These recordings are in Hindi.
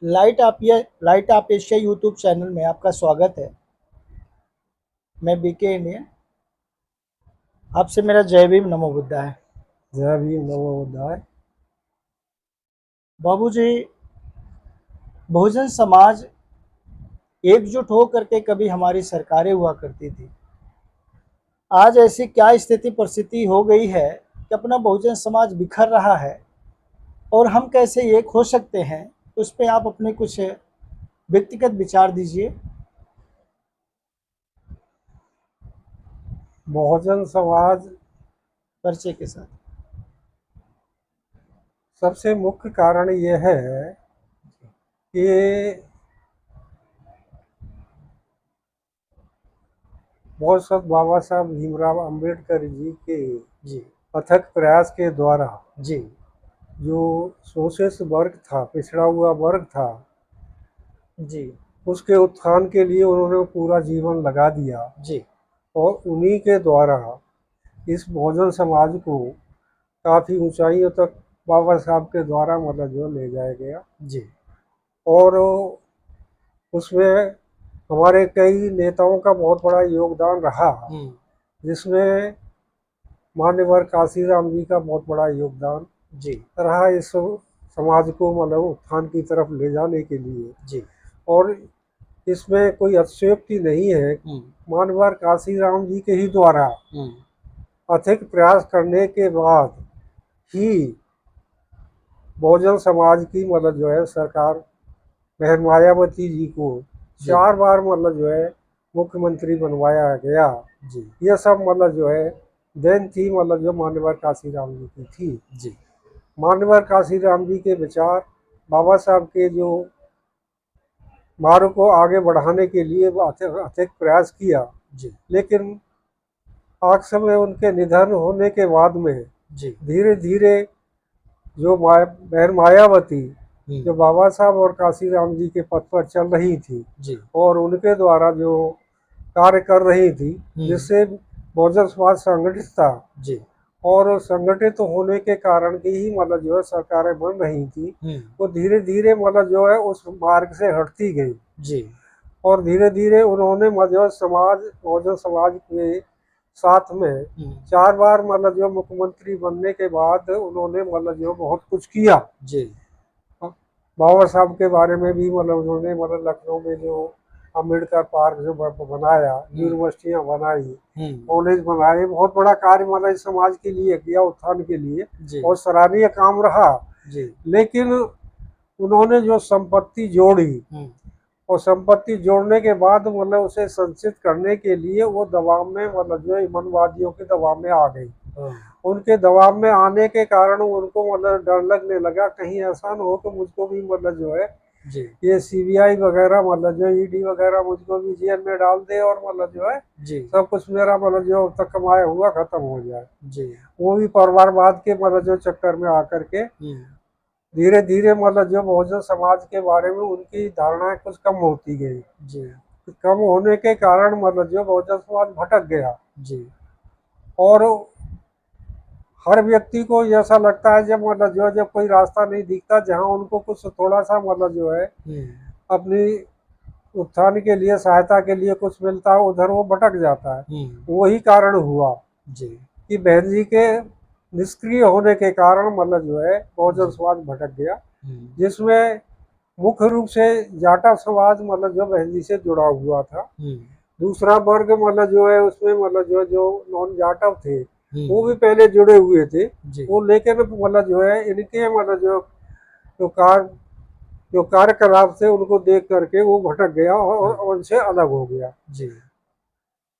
लाइट आप एशिया यूट्यूब चैनल में आपका स्वागत है। मैं बीके इंडिया। आपसे मेरा जय भीम नमो बुद्धा है। जय भीम नमो बुद्धाय। बाबूजी, बहुजन समाज एकजुट हो करके कभी हमारी सरकारें हुआ करती थी। आज ऐसी क्या स्थिति परिस्थिति हो गई है कि अपना बहुजन समाज बिखर रहा है और हम कैसे एक हो सकते हैं, उस पे आप अपने कुछ व्यक्तिगत विचार दीजिए। बहुजन समाज परिचय के साथ। सबसे मुख्य कारण ये है कि बहुत सब बाबा साहब भीमराव अंबेडकर जी के जी अथक प्रयास के द्वारा जी जो शोषित वर्ग था, पिछड़ा हुआ वर्ग था, जी उसके उत्थान के लिए उन्होंने पूरा जीवन लगा दिया। जी और उन्हीं के द्वारा इस बहुजन समाज को काफ़ी ऊंचाइयों तक बाबा साहब के द्वारा मतलब जो ले जाया गया। जी और उसमें हमारे कई नेताओं का बहुत बड़ा योगदान रहा, जिसमें मान्यवर काशीराम जी का बहुत बड़ा योगदान जी रहा इस समाज को मतलब उत्थान की तरफ ले जाने के लिए। जी और इसमें कोई अतिशयोक्ति नहीं है। मान्यवर काशीराम जी के ही द्वारा अथक प्रयास करने के बाद ही बहुजन समाज की मतलब जो है सरकार बहन मायावती जी को 4 बार मतलब जो है मुख्यमंत्री बनवाया गया। जी ये सब मतलब जो है देन थी मतलब जो मान्यवर काशीराम जी की थी। जी मान्यवर काशीराम जी के विचार, बाबा साहब के जो मार्ग को आगे बढ़ाने के लिए वो अथक प्रयास किया। जी लेकिन आखिर में उनके निधन होने के बाद में जी धीरे धीरे जो बहन मायावती जो बाबा साहब और काशीराम जी के पथ पर चल रही थी जी और उनके द्वारा जो कार्य कर रही थी, जिससे बहुजन समाज संगठित था जी और संगठित होने के कारण की ही मतलब जो है सरकारें बन रही थी, वो धीरे धीरे मतलब जो है उस मार्ग से हटती गई। जी और धीरे धीरे उन्होंने मतलब समाज बहुजन समाज के साथ में 4 बार मतलब जो मुख्यमंत्री बनने के बाद उन्होंने मतलब जो बहुत कुछ किया। जी बाबा साहब के बारे में भी मतलब उन्होंने मतलब लखनऊ में जो अम्बेडकर पार्क जो बनाया, यूनिवर्सिटियां बनाई, कॉलेज बनाए, बहुत बड़ा कार्य मतलब इस समाज के लिए किया, उत्थान के लिए, और सराहनीय काम रहा। लेकिन उन्होंने जो संपत्ति जोड़ी और संपत्ति जोड़ने के बाद मतलब उसे संचित करने के लिए वो दबाव में मतलब जो ईमानवादियों के दबाव में आ गई। उनके दबाव में आने के कारण उनको मतलब डर लगने लगा कहीं ऐसा न हो कि मुझको भी मतलब जो है ये सीबीआई वगैरह मतलब जो ईडी वगैरह मुझको भी जेल में डाल दे और मतलब जो है सब कुछ मेरा मतलब जो तक कमाया हुआ खत्म हो जाए। वो भी परिवारवाद के मतलब जो चक्कर में आकर के धीरे धीरे मतलब जो बहुजन समाज के बारे में उनकी धारणाएं कुछ कम होती गई। कम होने के कारण मतलब जो बहुजन समाज भटक गया। और हर व्यक्ति को ऐसा लगता है जब मतलब जो जब कोई रास्ता नहीं दिखता जहां उनको कुछ थोड़ा सा मतलब जो है अपनी उत्थान के लिए सहायता के लिए कुछ मिलता है, उधर वो भटक जाता है। वही कारण हुआ कि बहन जी के निष्क्रिय होने के कारण मतलब जो है बहुजन समाज भटक गया, जिसमें मुख्य रूप से जाटा समाज मतलब जो बहन जी से जुड़ा हुआ था। दूसरा वर्ग मतलब जो है उसमें मतलब जो नॉन जाटव थे वो भी पहले जुड़े हुए थे। वो लेकिन मतलब जो है इनके मतलब जो कार्यकलाप थे उनको देख करके वो भटक गया और उनसे अलग हो गया।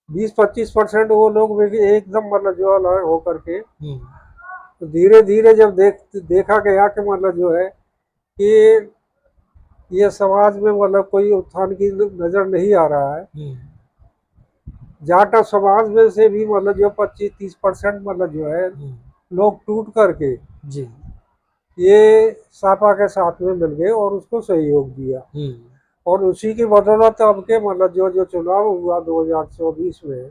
20-25% वो लोग एकदम मतलब जो अलग होकर के तो धीरे धीरे जब देखा गया कि मतलब जो है कि ये समाज में मतलब कोई उत्थान की नजर नहीं आ रहा है, जाटा समाज में से भी मतलब जो 25-30% मतलब जो है लोग टूट करके ये सापा के साथ में मिल गए और उसको सहयोग दिया। और उसी की बदौलत अब के मतलब जो चुनाव हुआ 2024 में,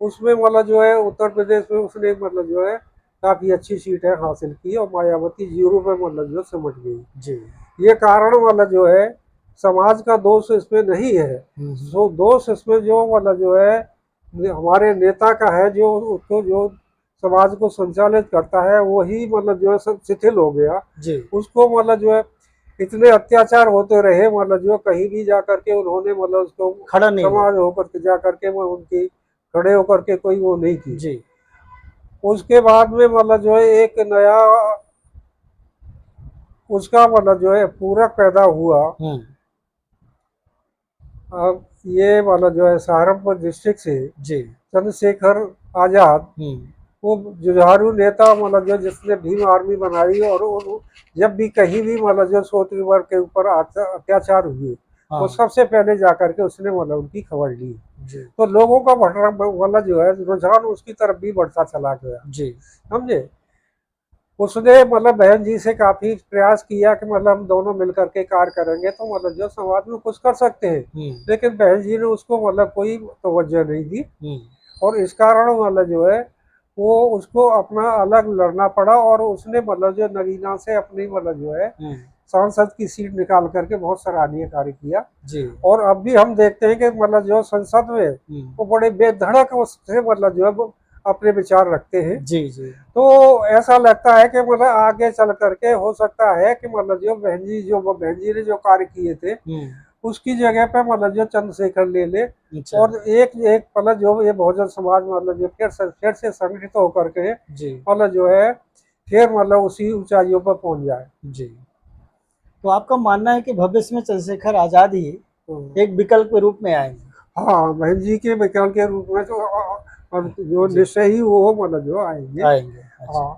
उसमें मतलब जो है उत्तर प्रदेश में उसने मतलब जो है काफी अच्छी सीटें हासिल की और मायावती 0 पे मतलब जो सिमट गई। जी। ये कारण मतलब जो है समाज का दोष इसमें नहीं है, जो दोष इसमें जो मतलब जो है हमारे नेता का है, जो उसको जो समाज को संचालित करता है वही मतलब जो है सब शिथिल हो गया। जी। उसको मतलब जो है इतने अत्याचार होते रहे, मतलब जो कहीं भी जा करके उन्होंने मतलब उसको खड़ा नहीं हुआ। समाज होकर के जा करके वो उनकी खड़े होकर के कोई वो नहीं की। जी। उसके बाद में मतलब जो है एक नया उसका मतलब जो है पूरक पैदा हुआ। अब ये मतलब जो है सहारनपुर डिस्ट्रिक्ट से जी। चंद्रशेखर आजाद, वो जुझारू नेता मतलब जो जिसने भीम आर्मी बनाई, और वो जब भी कहीं भी मतलब जो क्षत्रिय वर्ग के ऊपर अत्याचार हुए वो सबसे पहले जाकर के उसने मतलब उनकी खबर ली। तो लोगों का मतलब जो है रुझान उसकी तरफ भी बढ़ता चला गया। जी। समझे, उसने मतलब बहन जी से काफी प्रयास किया कि मतलब हम दोनों मिलकर के कार्य करेंगे तो मतलब जो समाज में कुछ कर सकते हैं, लेकिन बहन जी ने उसको मतलब कोई तवज्जो नहीं दी, और इस कारण मतलब जो है वो उसको अपना अलग लड़ना पड़ा, और उसने मतलब जो नगीना से अपनी मतलब जो है सांसद की सीट निकाल करके बहुत सराहनीय कार्य किया। जी। और अब भी हम देखते हैं कि मतलब जो संसद में वो बड़े बेधड़क उससे मतलब जो है वो अपने विचार रखते हैं। जी। जी। तो ऐसा लगता है कि मतलब आगे चल करके हो सकता है कि मतलब जो बहन जी ने जो कार्य किए थे उसकी जगह पे मतलब जो चंद्रशेखर ले ले, और एक एक मतलब जो ये बहुजन समाज मतलब जो फिर से संगठित होकर के मतलब जो है फिर मतलब उसी ऊंचाइयों पर पहुंच जाए। जी। तो आपका मानना है कि भविष्य में चंद्रशेखर आजाद ही एक विकल्प के रूप में आएंगे? हाँ, बहन जी के विकल्प के रूप में तो और जो निश्चय ही वो मतलब जो आएंगे। अच्छा। हाँ,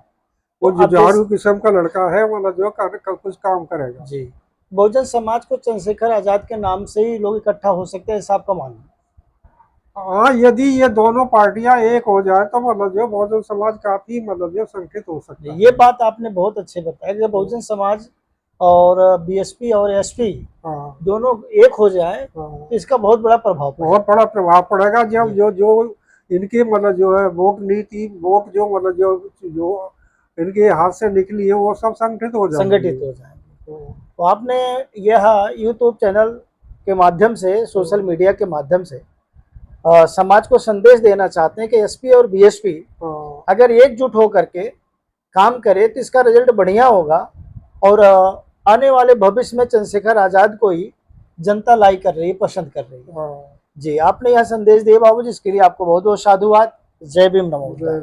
वो तो जुझारू किस्म का लड़का है, मतलब जो कुछ काम करेगा। जी। बहुजन समाज को चंद्रशेखर आजाद के नाम से ही लोग इकट्ठा हो सकते हैं, ऐसा आपका मानना? हाँ, यदि ये दोनों पार्टियां एक हो जाए तो मतलब जो बहुजन समाज काफी मतलब जो संगठित हो सकता है। ये बात आपने बहुत अच्छे बताया कि बहुजन समाज और बीएसपी और एसपी दोनों एक हो जाए तो इसका बहुत बड़ा प्रभाव पड़ेगा। बहुत बड़ा प्रभाव पड़ेगा। जब जो जो इनके मतलब जो है वोट नीति वोट जो मतलब जो इनके हाथ से निकली है वो सब संगठित हो जाएंगे। तो आपने यह यूट्यूब चैनल के माध्यम से, सोशल मीडिया के माध्यम से समाज को संदेश देना चाहते हैं कि एसपी और बीएसपी अगर एकजुट होकर के काम करे तो इसका रिजल्ट बढ़िया होगा, और आने वाले भविष्य में चंद्रशेखर आजाद को ही जनता लाइक कर रही है, पसंद कर रही है। जी, आपने यह संदेश दिया बाबू जी, इसके लिए आपको बहुत बहुत साधुवाद। जय भीम, नमो बुद्धाय।